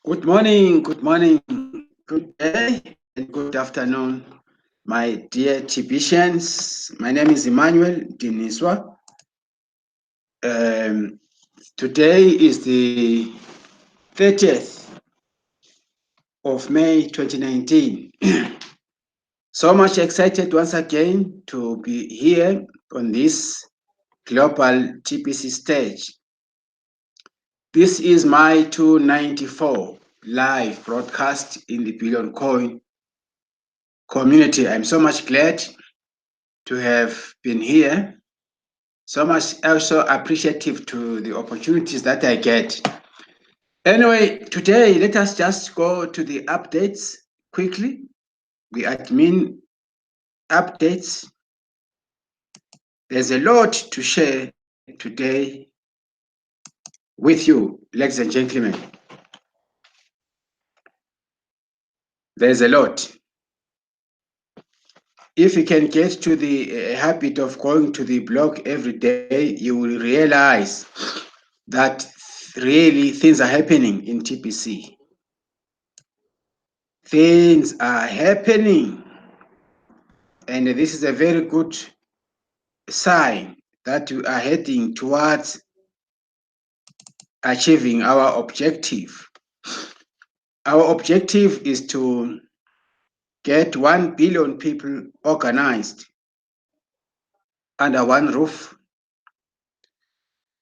Good morning, good day, and good afternoon, my dear TBCians. My name is Emmanuel Mdiniswa. Today is the 30th of May 2019. So much excited once again to be here on this global TBC stage. This is my 294 live broadcast in the Billion Coin community. I'm so much glad to have been here. So much also appreciative to the opportunities that I get. Anyway, today let us just go to the updates quickly. The admin updates. There's a lot to share today with you, ladies and gentlemen. There's a lot. If you can get to the habit of going to the blog every day, you will realize that really things are happening in TPC. Things are happening, and this is a very good sign that we are heading towards achieving our objective. Our objective is to get 1 billion people organized under one roof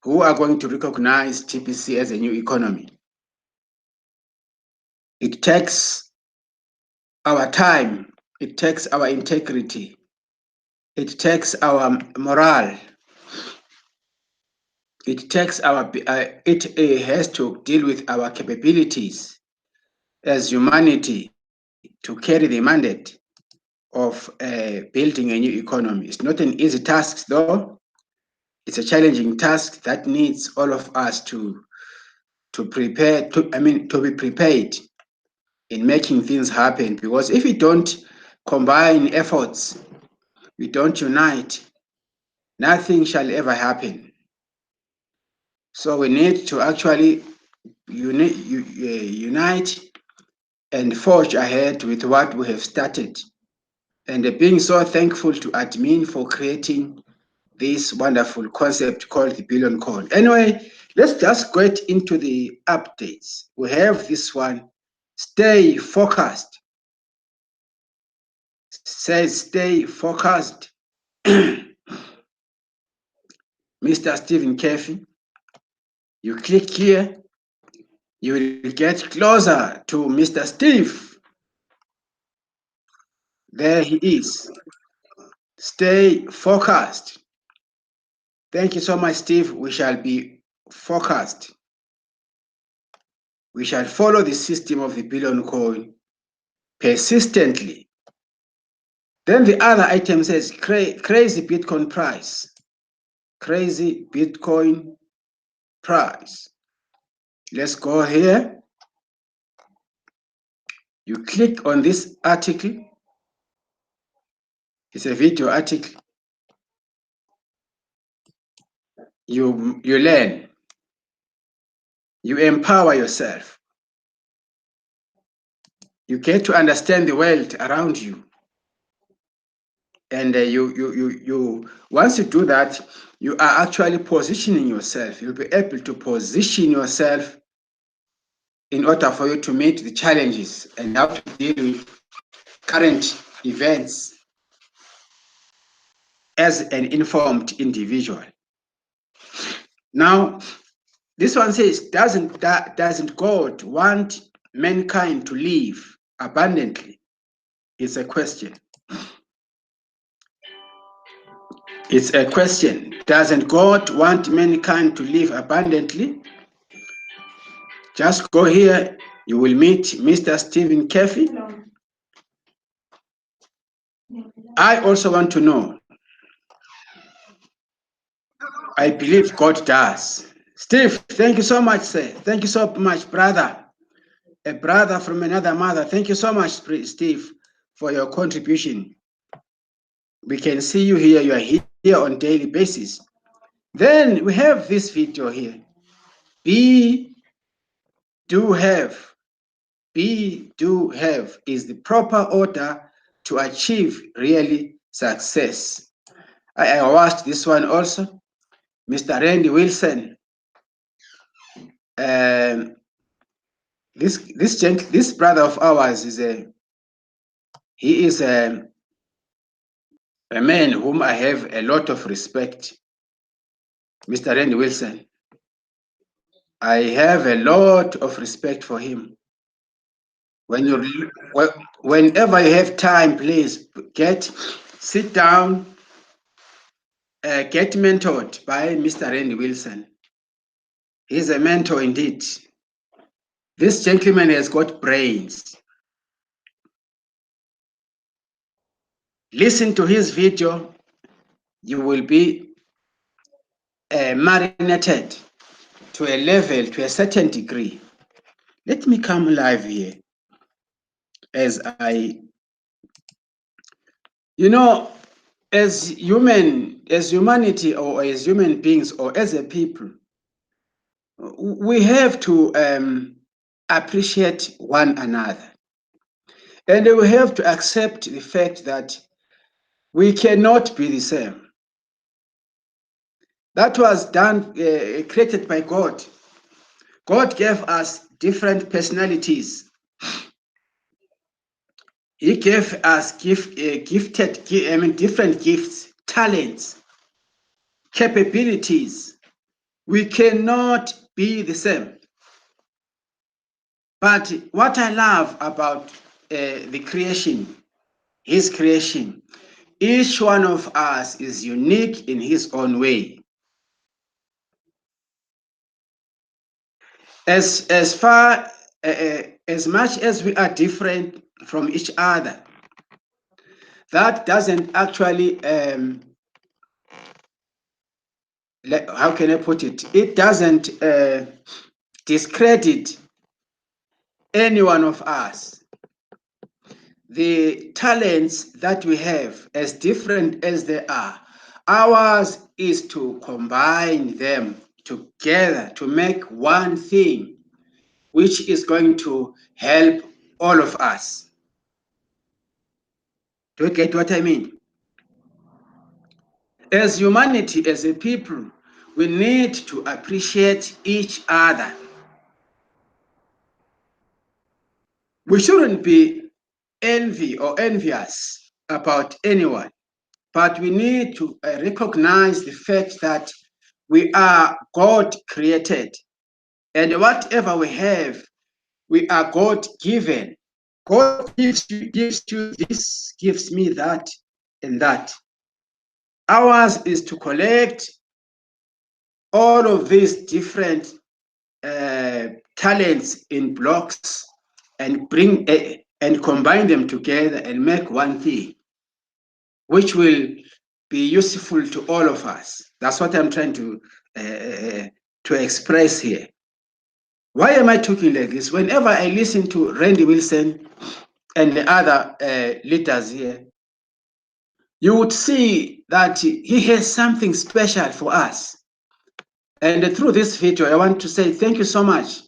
who are going to recognize TPC as a new economy. It takes our time, it takes our integrity, it takes our morale, it takes our, it has to deal with our capabilities as humanity to carry the mandate of building a new economy. It's not an easy task, though. It's a challenging task that needs all of us to prepare. To be prepared in making things happen. Because if we don't combine efforts, we don't unite, nothing shall ever happen. So we need to actually unite and forge ahead with what we have started. And being so thankful to admin for creating this wonderful concept called the Billion Coin. Anyway, let's just get into the updates. We have this one, stay focused. Says stay focused. Mr. Stephen Kefi. You click here, you will get closer to Mr. Steve. There he is. Stay focused. Thank you so much, Steve. We shall be focused. We shall follow the system of the Billion Coin persistently. Then the other item says crazy Bitcoin price. Crazy Bitcoin price. Let's go here. You click on this article. It's a video article. You learn. You empower yourself. You get to understand the world around you. And once you do that, you are actually positioning yourself. You'll be able to position yourself in order for you to meet the challenges and how to deal with current events as an informed individual. Now, this one says, doesn't God want mankind to live abundantly? It's a question. It's a question. Doesn't God want mankind to live abundantly? Just go here. You will meet Mr. Stephen Kefi. I also want to know. I believe God does. Steve, thank you so much, sir. Thank you so much, brother. A brother from another mother. Thank you so much, Steve, for your contribution. We can see you here. You are here on daily basis. Then we have this video here. We do have do have is the proper order to achieve really success. I watched this one also. Mr. Randy Wilson. This brother of ours is a man whom I have a lot of respect. Mr. Randy Wilson. I have a lot of respect for him. Whenever you have time, please sit down, get mentored by Mr. Randy Wilson. He's a mentor indeed. This gentleman has got brains. Listen to his video, you will be marinated to a level, to a certain degree. Let me come live here as as humanity, or as human beings, or as a people, we have to appreciate one another. And we have to accept the fact that we cannot be the same. That was done, created by God. God gave us different personalities. He gave us different gifts, talents, capabilities. We cannot be the same. But what I love about the creation, his creation, each one of us is unique in his own way. As much as we are different from each other, that doesn't actually, how can I put it? It doesn't discredit any one of us. The talents that we have, as different as they are, ours is to combine them together to make one thing, which is going to help all of us. Do you get what I mean? As humanity, as a people, we need to appreciate each other. We shouldn't be envious about anyone, but we need to recognize the fact that we are God created, and whatever we have, we are God given. God gives you this, gives me that, and that. Ours is to collect all of these different talents in blocks and bring and combine them together and make one thing, which will be useful to all of us. That's what I'm trying to express here. Why am I talking like this? Whenever I listen to Randy Wilson and the other leaders here, you would see that he has something special for us. And through this video, I want to say thank you so much,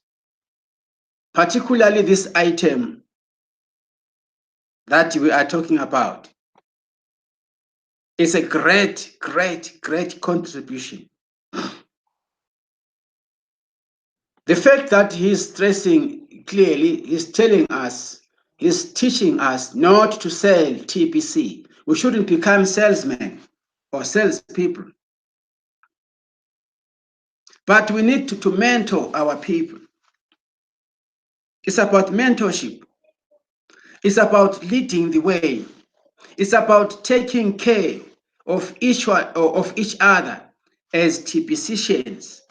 particularly this item that we are talking about. It's a great, great, great contribution. The fact that he's stressing clearly, he's telling us, he's teaching us not to sell TBC. We shouldn't become salesmen or salespeople. But we need to mentor our people. It's about mentorship. It's about leading the way. It's about taking care of each one, or of each other as TBCians.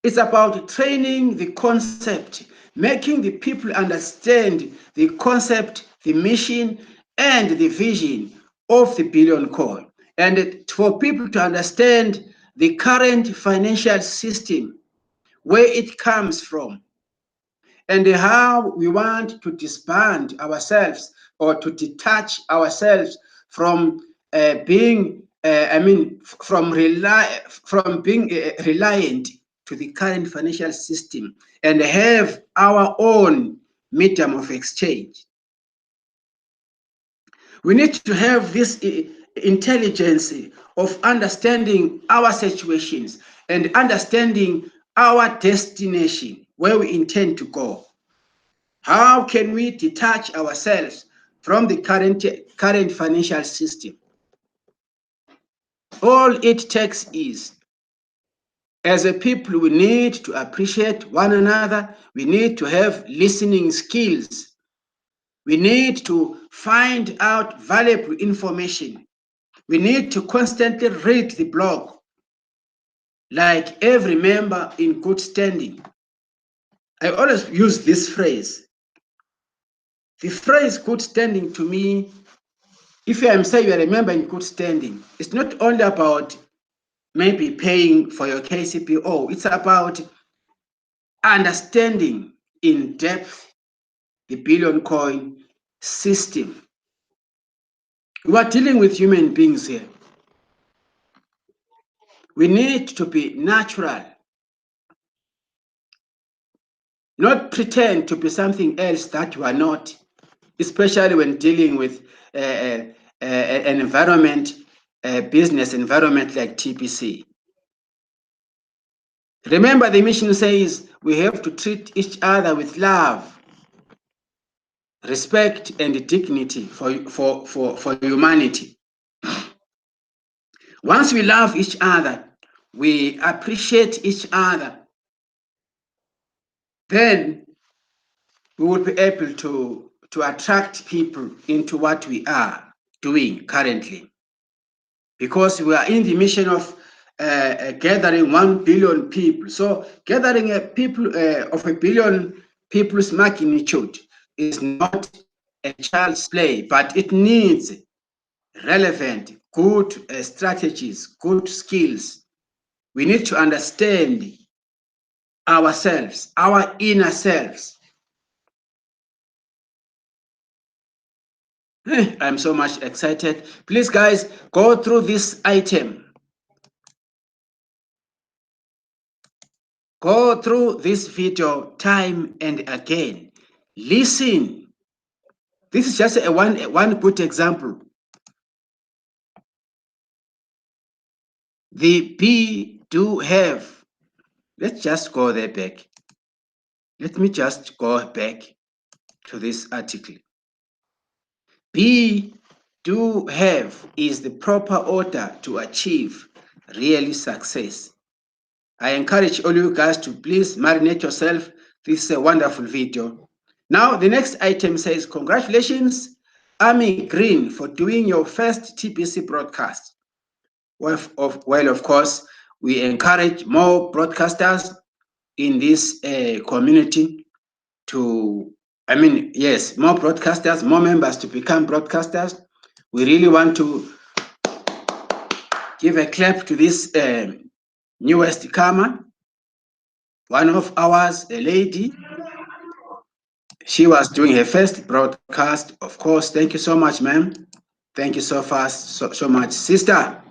It's about training the concept, making the people understand the concept, the mission, and the vision of the billion coin. And for people to understand the current financial system, where it comes from, and how we want to disband ourselves or to detach ourselves from being, from being reliant to the current financial system and have our own medium of exchange. We need to have this intelligence of understanding our situations and understanding our destination, where we intend to go. How can we detach ourselves from the current financial system? All it takes is, as a people, we need to appreciate one another. We need to have listening skills. We need to find out valuable information. We need to constantly read the blog, like every member in good standing. I always use this phrase. The phrase good standing, to me, if I'm saying you're a member in good standing, it's not only about maybe paying for your KCPO. It's about understanding in depth the billion coin system. We are dealing with human beings here. We need to be natural, not pretend to be something else that you are not, especially when dealing with an environment, a business environment like TBC. Remember, the mission says we have to treat each other with love, respect, and dignity for humanity. Once we love each other, we appreciate each other, then we will be able to attract people into what we are doing currently. Because we are in the mission of gathering 1 billion people. So gathering a people of 1 billion people's magnitude is not a child's play, but it needs relevant, good strategies, good skills. We need to understand ourselves, our inner selves. I'm so much excited. Please, guys, go through this item. Go through this video time and again. Listen. This is just one good example. The be, do, have. Let's just go there back. Let me just go back to this article. Be, do, have is the proper order to achieve real success. I encourage all you guys to please marinate yourself. This is a wonderful video. Now, the next item says, congratulations, Army Green, for doing your first TBC broadcast. Well, of course, we encourage more broadcasters in this community to, yes, more broadcasters, more members to become broadcasters. We really want to give a clap to this newest comer. One of ours, a lady, she was doing her first broadcast. Of course, thank you so much, ma'am. Thank you so fast, so much. Sister,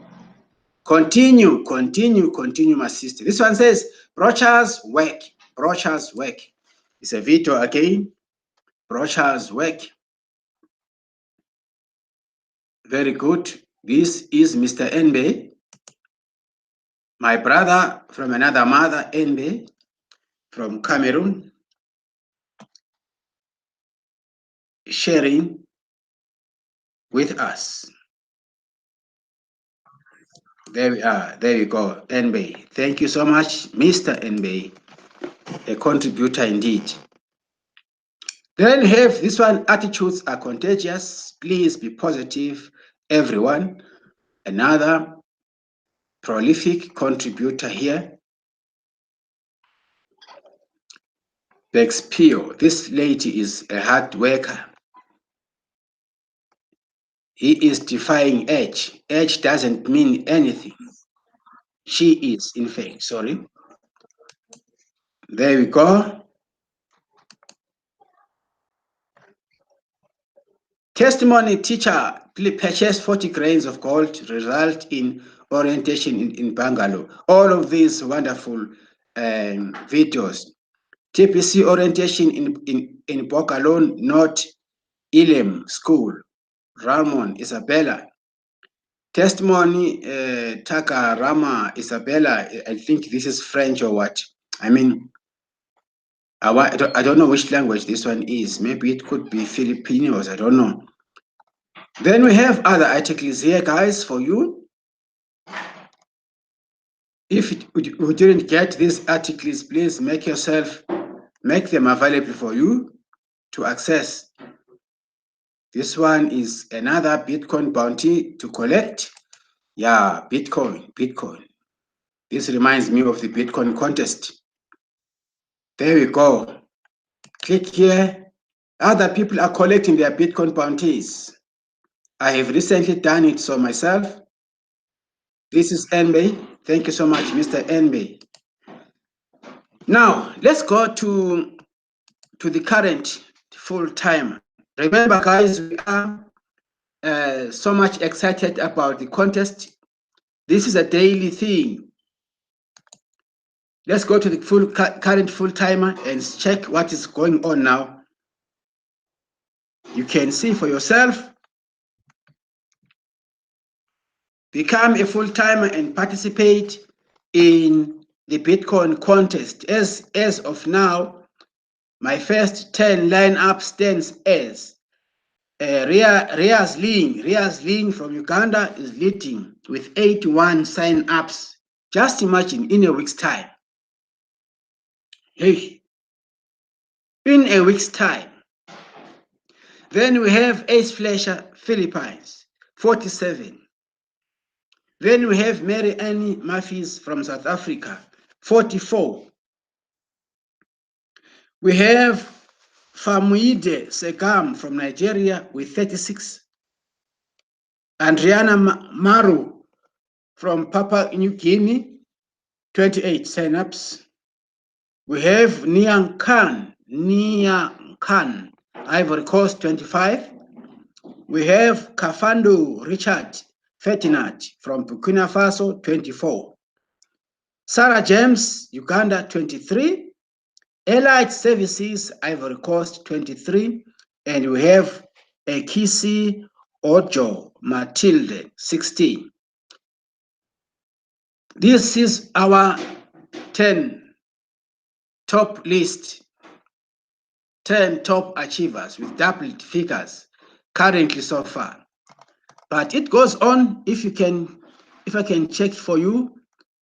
continue, my sister. This one says, brochures work, brochures work. It's a video again, brochures work. Very good. This is Mr. Nbe, my brother from another mother, Nbe, from Cameroon, sharing with us. There we are. There you go, Nbe. Thank you so much, Mr. Nbe, a contributor indeed. Then have this one, attitudes are contagious. Please be positive, everyone. Another prolific contributor here. Bexpio, this lady is a hard worker. He is defying age. Age doesn't mean anything. She is, in fact, sorry. There we go. Testimony teacher, please purchase 40 grains of gold, result in orientation in Bangalore. All of these wonderful videos. TPC orientation in Bokalone, not Elim School. Ramon Isabella. Testimony, Taka Rama Isabella. I think this is French or what? I mean, I don't know which language this one is. Maybe it could be Filipinos. I don't know. Then we have other articles here, guys, for you. If you didn't get these articles, please make them available for you to access. This one is another Bitcoin bounty to collect. Yeah, Bitcoin. This reminds me of the Bitcoin contest. There we go. Click here. Other people are collecting their Bitcoin bounties. I have recently done it so myself. This is Enbei. Thank you so much, Mr. Enbei. Now, let's go to the current full-time. Remember, guys, we are so much excited about the contest. This is a daily thing. Let's go to the current full-timer and check what is going on now. You can see for yourself. Become a full-timer and participate in the Bitcoin contest. As of now, my first 10 lineup stands as Riaz Ling from Uganda is leading with 81 sign-ups. Just imagine, in a week's time. Hey, in a week's time. Then we have Ace Fletcher, Philippines, 47. Then we have Mary Annie Murphys from South Africa, 44. We have Famuide Segam from Nigeria with 36. Andriana Maru from Papua New Guinea, 28 signups. We have Niang Khan, Ivory Coast, 25. We have Kafando Richard Ferdinand from Burkina Faso, 24. Sarah James, Uganda, 23. Elite Services, Ivory Coast, 23. And we have Ekisi Ojo Matilde, 16. This is our 10 top list, 10 top achievers with doubled figures currently so far. But it goes on. If I can check for you,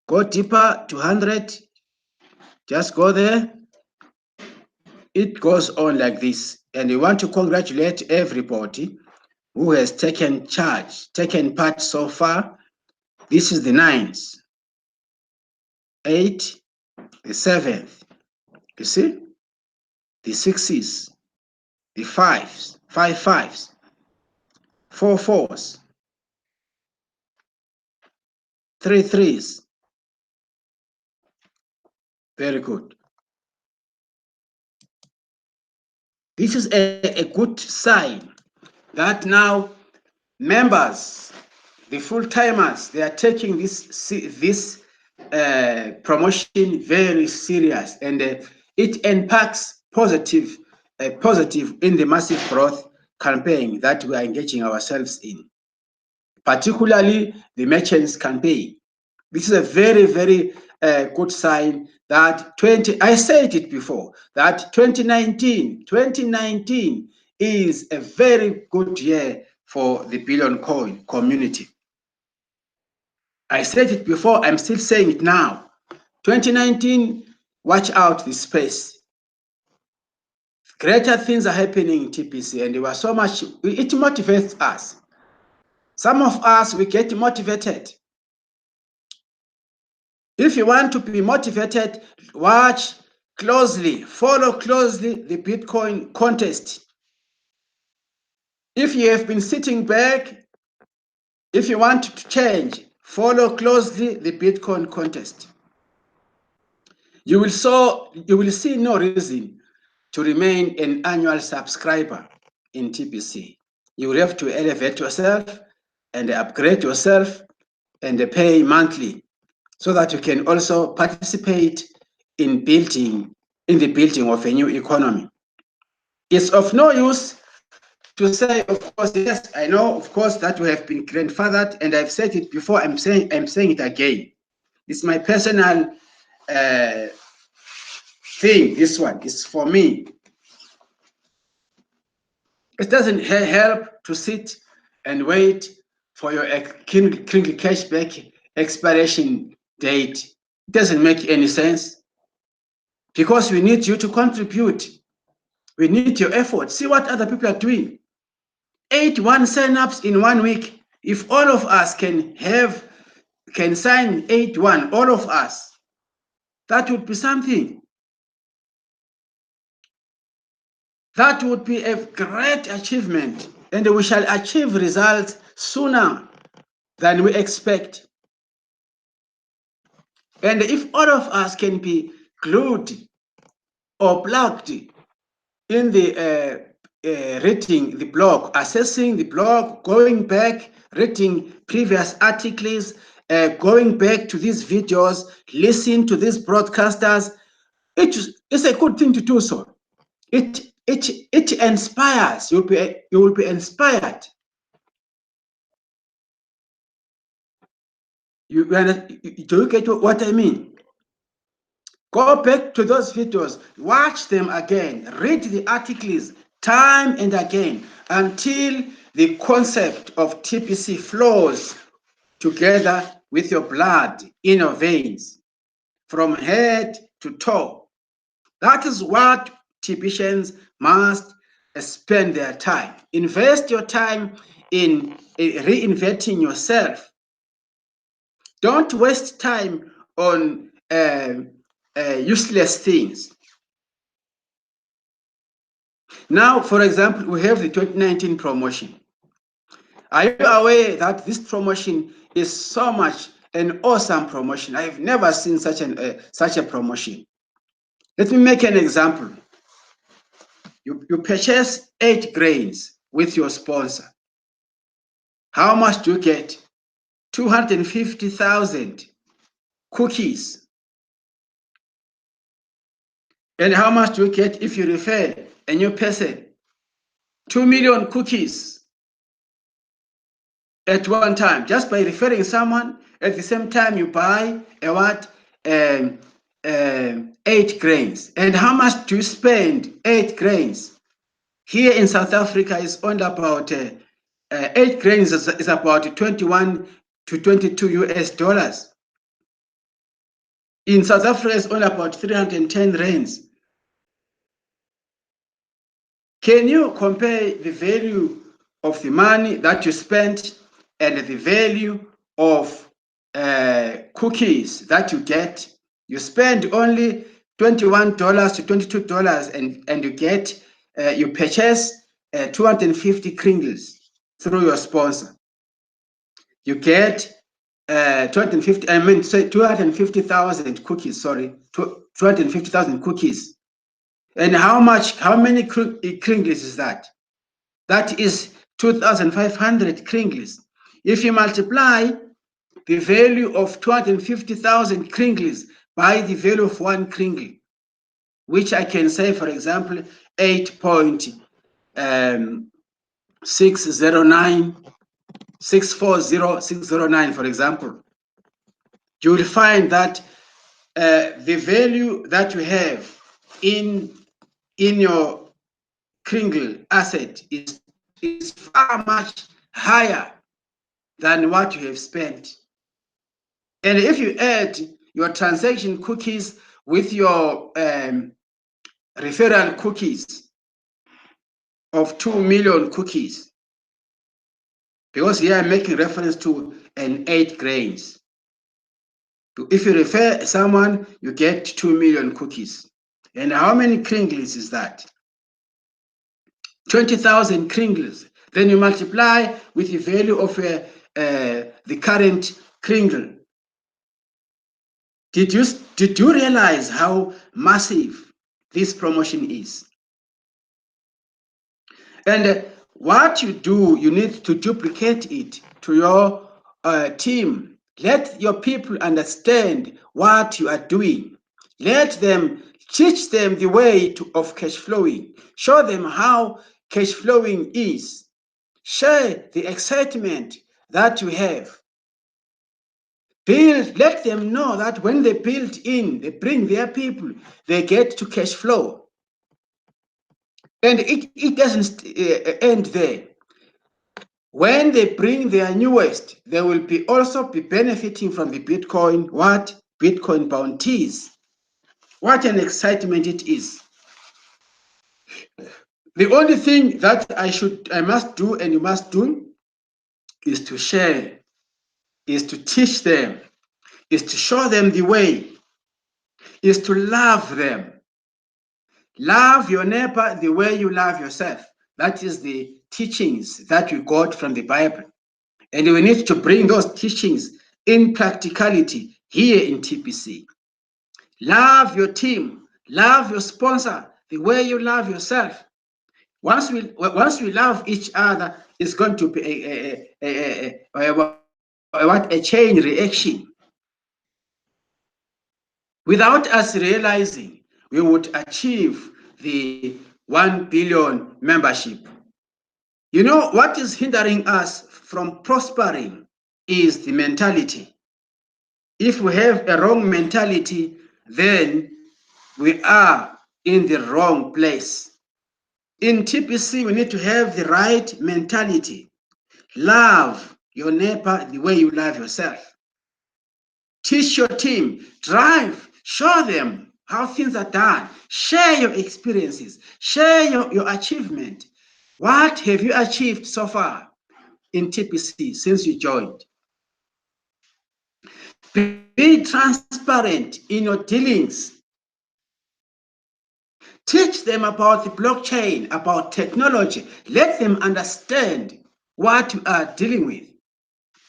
go deeper to 100, just go there. It goes on like this. And we want to congratulate everybody who has taken part so far. This is the 9th, 8, the 7th. You see? The 6s, the 5s, 5 5s, 4 4s, 3 3s. Very good. This is a good sign that now members, the full-timers, they are taking this promotion very serious, and it impacts positive in the massive growth campaign that we are engaging ourselves in, particularly the merchants campaign. This is a very, very good sign that I said it before, that 2019 is a very good year for the Billion Coin community. I said it before, I'm still saying it now. 2019, watch out this space. Greater things are happening in TPC, and there was so much, it motivates us. Some of us, we get motivated. If you want to be motivated, watch closely, follow closely the Bitcoin contest. If you have been sitting back, if you want to change, follow closely the Bitcoin contest. You will see no reason to remain an annual subscriber in TPC. You will have to elevate yourself and upgrade yourself and pay monthly, so that you can also participate in the building of a new economy. It's of no use to say, of course, yes, I know, of course, that we have been grandfathered, and I've said it before. I'm saying it again. It's my personal thing. This one is for me. It doesn't help to sit and wait for your crinkly cashback expiration date. It doesn't make any sense, because we need you to contribute. We need your effort. See what other people are doing. 81 sign-ups in 1 week. If all of us can sign 81, all of us, that would be something. That would be a great achievement, and we shall achieve results sooner than we expect. And if all of us can be glued or plugged in the reading the blog, assessing the blog, going back, reading previous articles, going back to these videos, listen to these broadcasters, it's a good thing to do so. It inspires. You will be inspired. Do you get what I mean? Go back to those videos, watch them again, read the articles time and again until the concept of TBC flows together with your blood in your veins, from head to toe. That is what TBCians must spend their time. Invest your time in reinventing yourself. Don't waste time on useless things. Now, for example, we have the 2019 promotion. Are you aware that this promotion is so much an awesome promotion? I've never seen such a promotion. Let me make an example. You purchase 8 grains with your sponsor. How much do you get? 250,000 cookies. And how much do you get if you refer a new person? 2 million cookies at one time, just by referring someone. At the same time, you buy a what? 8 grains. And how much do you spend 8 grains? Here in South Africa, is only about 8 grains is about 21 to 22 US dollars. In South Africa, it's only about 310 rands. Can you compare the value of the money that you spent and the value of cookies that you get? You spend only $21 to $22, and you get you purchase 250 kringles through your sponsor. You get 250,000 cookies. Sorry, 250,000 cookies. And how many kringles is that? That is 2,500 kringles. If you multiply the value of 250,000 kringles by the value of 1 kringle, which I can say, for example, 8.609, for example, you will find that the value that you have in your kringle asset is far much higher than what you have spent. And if you add your transaction cookies with your referral cookies of 2 million cookies, because here I'm making reference to an 8 grains. If you refer someone, you get 2 million cookies. And how many kringles is that? 20,000 kringles. Then you multiply with the value of the current kringle. Did you realize how massive this promotion is? And what you do, you need to duplicate it to your team. Let your people understand what you are doing. Let them teach them the way of cash flowing. Show them how cash flowing is. Share the excitement that you have. Let them know that when they build in, they bring their people, they get to cash flow. And it doesn't end there. When they bring their newest, they will also be benefiting from the Bitcoin, Bitcoin bounties. What an excitement it is. The only thing that I must do and you must do is to share, is to teach them, is to show them the way, is to love them. Love your neighbor the way you love yourself. That is the teachings that we got from the Bible. And we need to bring those teachings in practicality here in TPC. Love your team, love your sponsor the way you love yourself. Once we love each other, it's going to be a chain reaction. Without us realizing, we would achieve the 1 billion membership. You know, what is hindering us from prospering is the mentality. If we have a wrong mentality, then we are in the wrong place. In TPC, we need to have the right mentality. Love your neighbor the way you love yourself. Teach your team, drive, show them how things are done. Share your experiences, share your achievement. What have you achieved so far in TPC since you joined? Be transparent in your dealings. Teach them about the blockchain, about technology. Let them understand what you are dealing with.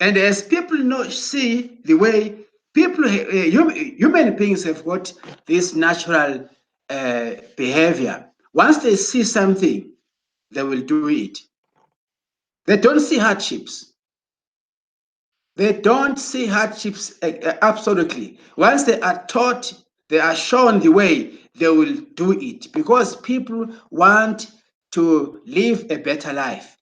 And as people see the way human beings have got this natural behavior. Once they see something, they will do it. They don't see hardships. They don't see hardships absolutely. Once they are taught, they are shown the way, they will do it because people want to live a better life.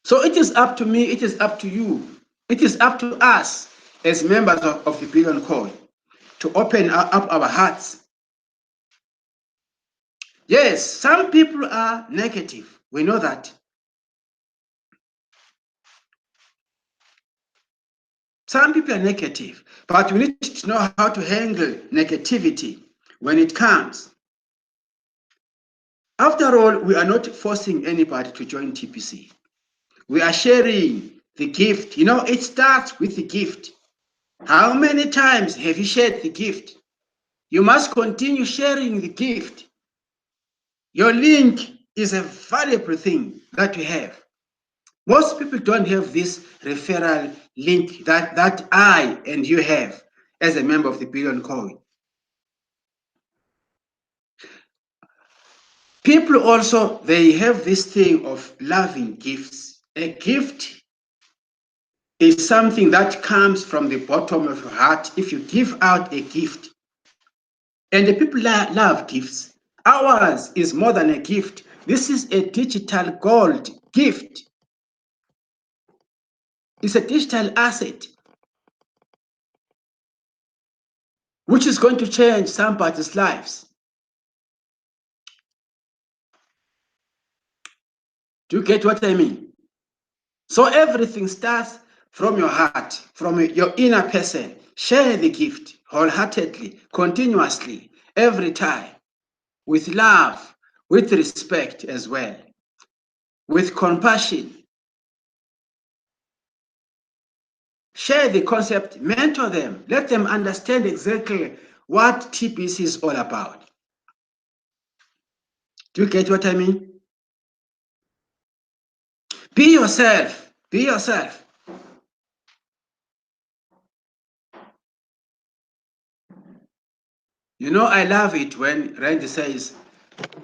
So it is up to me, it is up to you, it is up to us as members of the Billion Coin to open up our hearts. Yes, some people are negative. We know that. Some people are negative, but we need to know how to handle negativity when it comes. After all, we are not forcing anybody to join TPC. We are sharing the gift. You know, it starts with the gift. How many times have you shared the gift? You must continue sharing the gift. Your link is a valuable thing that you have. Most people don't have this referral link that I and you have as a member of the Billion Coin. People also, they have this thing of loving gifts. A gift is something that comes from the bottom of your heart. If you give out a gift, and the people love gifts. Ours is more than a gift. This is a digital gold gift. It's a digital asset which is going to change somebody's lives. Do you get what I mean? So everything starts from your heart, from your inner person. Share the gift wholeheartedly, continuously, every time, with love, with respect as well, with compassion. Share the concept, mentor them, let them understand exactly what TPC is all about. Do you get what I mean? Be yourself. Be yourself. You know, I love it when Randy says,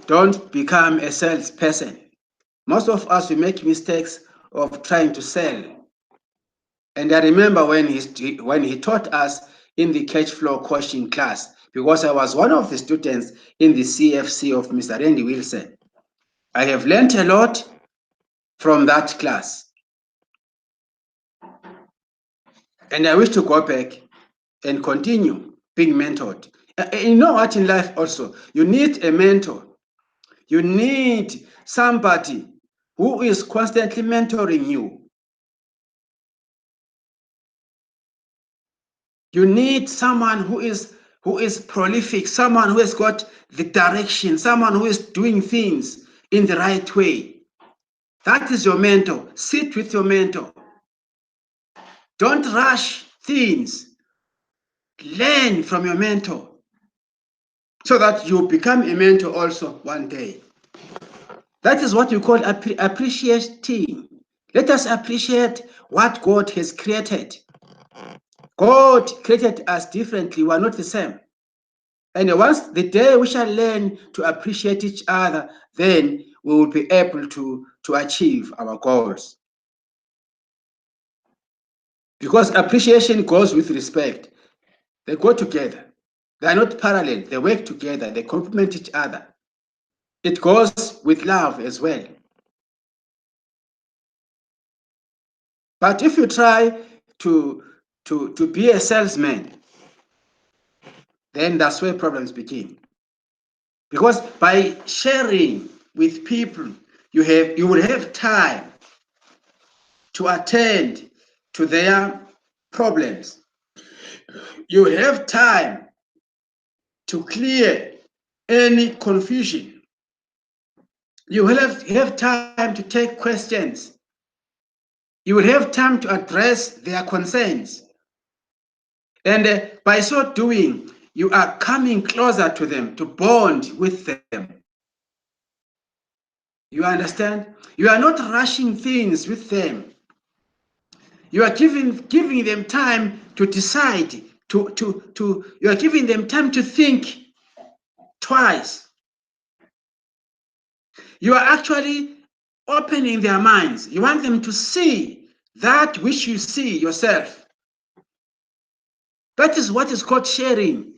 don't become a salesperson. Most of us, we make mistakes of trying to sell. And I remember when he taught us in the cash flow coaching class, because I was one of the students in the CFC of Mr. Randy Wilson. I have learned a lot from that class. And I wish to go back and continue being mentored. You know what, in life also, you need a mentor. You need somebody who is constantly mentoring you. You need someone who is prolific, someone who has got the direction, someone who is doing things in the right way. That is your mentor. Sit with your mentor. Don't rush things. Learn from your mentor so that you become a mentor also one day. That is what we call appreciating. Let us appreciate what God has created. God created us differently. We are not the same. And once the day we shall learn to appreciate each other, then we will be able to achieve our goals. Because appreciation goes with respect. They go together. They are not parallel. They work together. They complement each other. It goes with love as well. But if you try to be a salesman, then that's where problems begin. Because by sharing with people, you will have time to attend to their problems. You will have time to clear any confusion. You will have time to take questions. You will have time to address their concerns. And by so doing, you are coming closer to them, to bond with them. You understand? You are not rushing things with them. You are giving them time to decide, you are giving them time to think twice. You are actually opening their minds. You want them to see that which you see yourself. That is what is called sharing.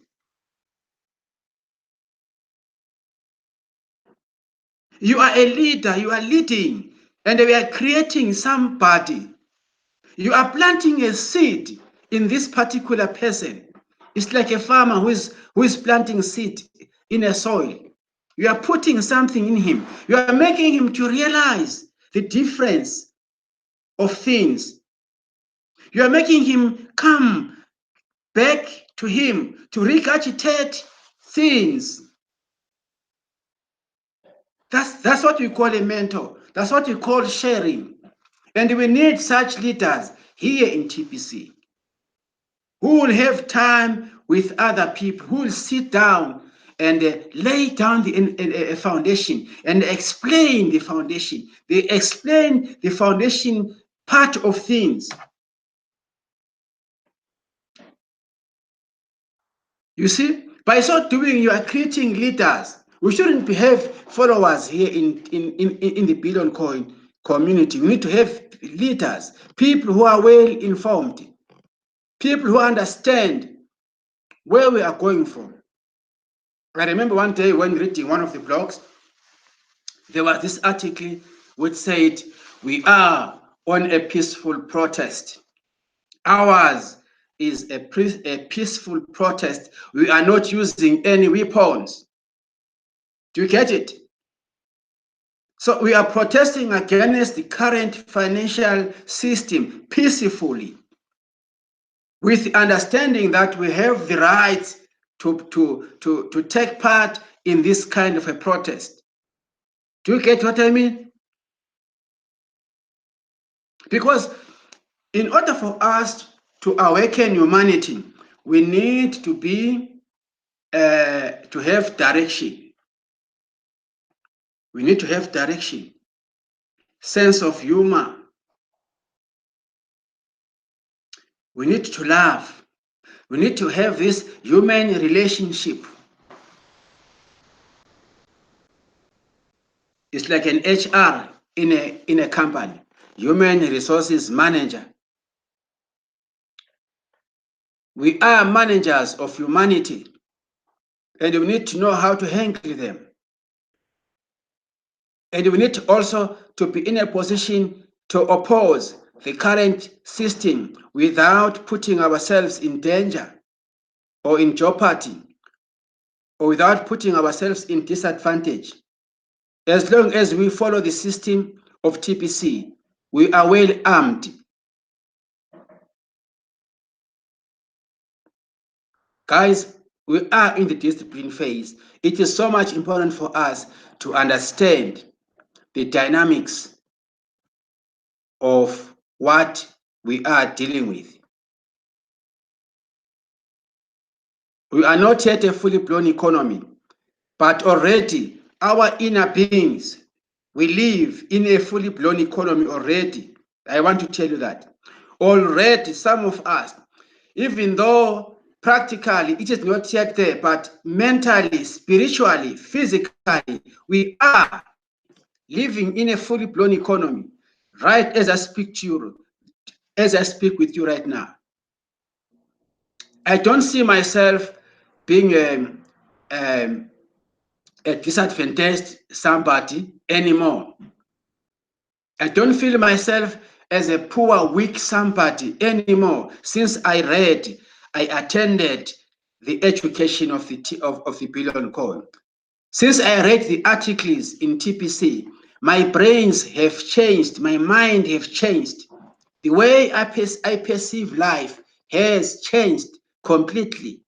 You are a leader, you are leading, and we are creating somebody. You are planting a seed in this particular person. It's like a farmer who is planting seed in a soil. You are putting something in him. You are making him to realize the difference of things. You are making him come back to him to regurgitate things. That's what we call a mentor. That's what we call sharing. And we need such leaders here in TPC who will have time with other people, who will sit down and lay down a foundation and explain the foundation. They explain the foundation part of things. You see, by so doing, you are creating leaders. We shouldn't have followers here in the Billion Coin community. We need to have leaders, people who are well informed, people who understand where we are going from. I remember one day when reading one of the blogs, there was this article which said, "We are on a peaceful protest. Ours is a peaceful protest. We are not using any weapons." Do you get it? So we are protesting against the current financial system peacefully, with the understanding that we have the right to take part in this kind of a protest. Do you get what I mean? Because in order for us to awaken humanity, we need to be to have direction. We need to have direction, sense of humor. We need to love. We need to have this human relationship. It's like an HR in a company, human resources manager. We are managers of humanity, and we need to know how to handle them. And we need also to be in a position to oppose the current system without putting ourselves in danger or in jeopardy, or without putting ourselves in disadvantage. As long as we follow the system of TPC, we are well armed. Guys, we are in the discipline phase. It is so much important for us to understand the dynamics of what we are dealing with. We are not yet a fully blown economy, but already our inner beings, we live in a fully blown economy already. I want to tell you that. Already, some of us, even though practically it is not yet there, but mentally, spiritually, physically, we are living in a fully blown economy, right as I speak to you, as I speak with you right now. I don't see myself being a disadvantaged somebody anymore. I don't feel myself as a poor, weak somebody anymore. Since I attended the education of the Billion Coin. Since I read the articles in TPC, my brains have changed, my mind have changed. The way I perceive life has changed completely.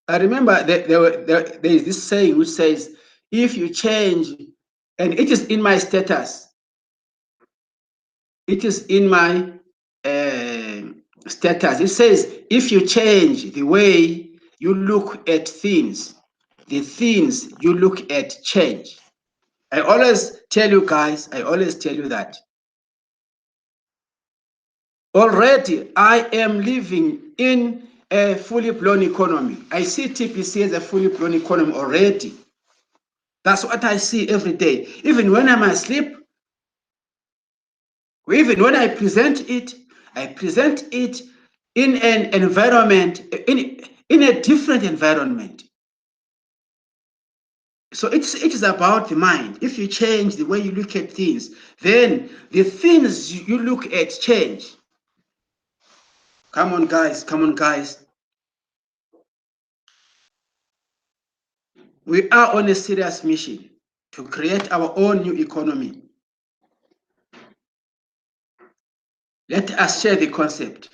I remember there is this saying which says, if you change, and it is in my status, it is in my status. It says, if you change the way you look at things, the things you look at change. I always tell you guys, I always tell you that. Already, I am living in a fully blown economy. I see TPC as a fully blown economy already. That's what I see every day. Even when I'm asleep, even when I present it in an environment, in a different environment. So it is about the mind. If you change the way you look at things, then the things you look at change. Come on, guys. Come on, guys. We are on a serious mission to create our own new economy. Let us share the concept.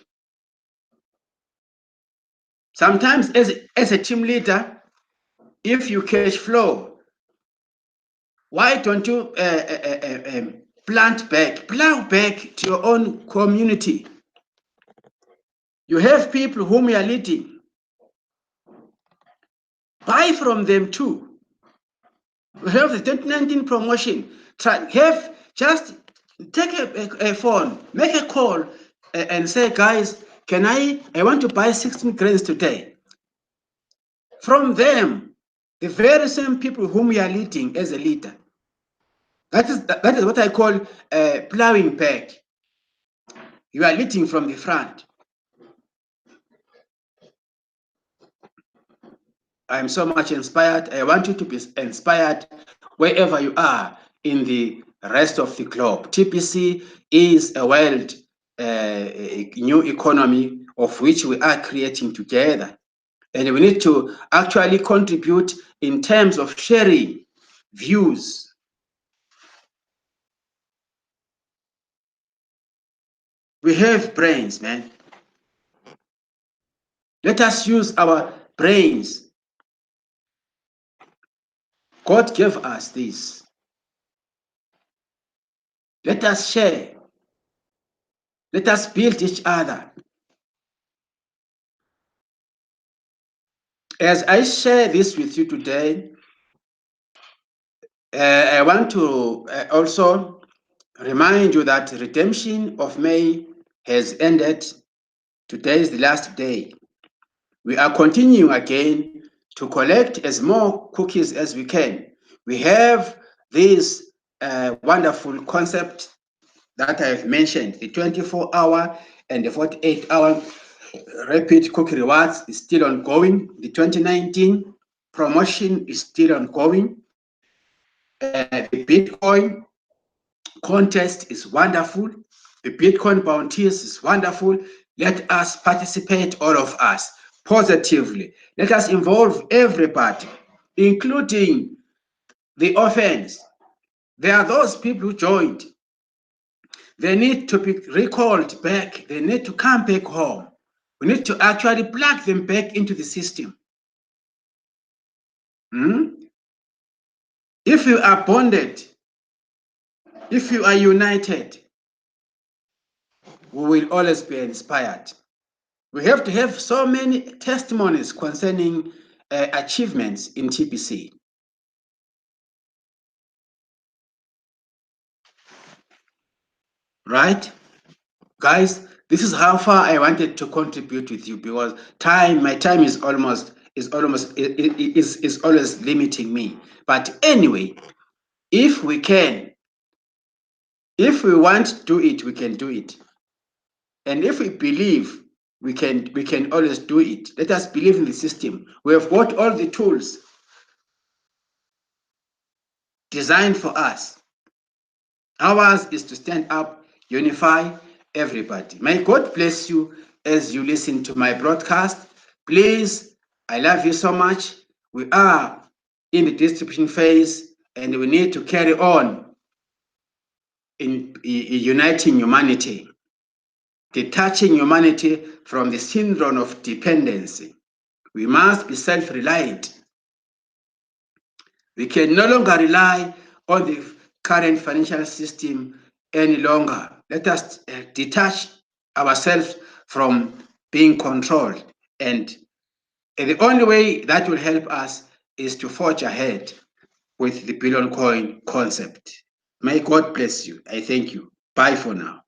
Sometimes as a team leader, if you cash flow, why don't you plow back to your own community? You have people whom you are leading. Buy from them too. You have the 2019 promotion. Just take a phone, make a call, and say, guys, I want to buy 16 grains today. From them, the very same people whom you are leading as a leader. That is what I call plowing back. You are leading from the front. I am so much inspired. I want you to be inspired wherever you are in the rest of the globe. TPC is a world new economy of which we are creating together. And we need to actually contribute in terms of sharing views. We have brains, man. Let us use our brains. God gave us this. Let us share. Let us build each other. As I share this with you today, I want to also remind you that redemption of May has ended. Today is the last day. We are continuing again to collect as more cookies as we can. We have this wonderful concept that I have mentioned, the 24-hour and the 48-hour Rapid cookie rewards is still ongoing. The 2019 promotion is still ongoing. The Bitcoin contest is wonderful. The Bitcoin bounties is wonderful. Let us participate, all of us, positively. Let us involve everybody, including the orphans. There are those people who joined. They need to be recalled back. They need to come back home. We need to actually plug them back into the system. If you are bonded, if you are united, we will always be inspired. We have to have so many testimonies concerning achievements in TBC. Right? Guys, this is how far I wanted to contribute with you, because my time is always limiting me. But anyway, if we can, if we want to do it, we can do it. And if we believe we can always do it. Let us believe in the system. We have got all the tools designed for us. Ours is to stand up, unify everybody. May God bless you as you listen to my broadcast. Please, I love you so much. We are in the distribution phase, and we need to carry on in uniting humanity, detaching humanity from the syndrome of dependency. We must be self-reliant. We can no longer rely on the current financial system any longer. Let us detach ourselves from being controlled. And the only way that will help us is to forge ahead with the billion coin concept. May God bless you. I thank you. Bye for now.